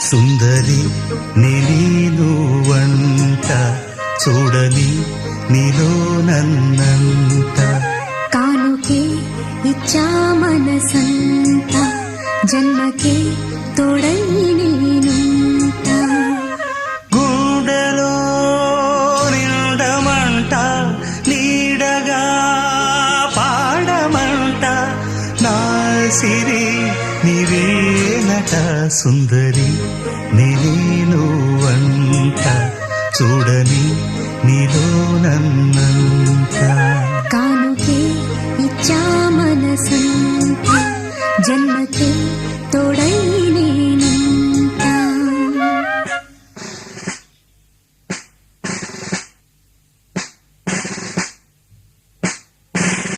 సుందరి నేను వంట చూడని నీలో నన్నంత కానుకే ఇచ్చా మనసంత జన్మకే తోడై నేనుంట గుండెలో నిండమంట నీడగా పాడమంట నా సిరి నీవేనట సుందరి నేను వంట చూడని నీలో నన్నంత కానుకే ఇచ్చా మనసంత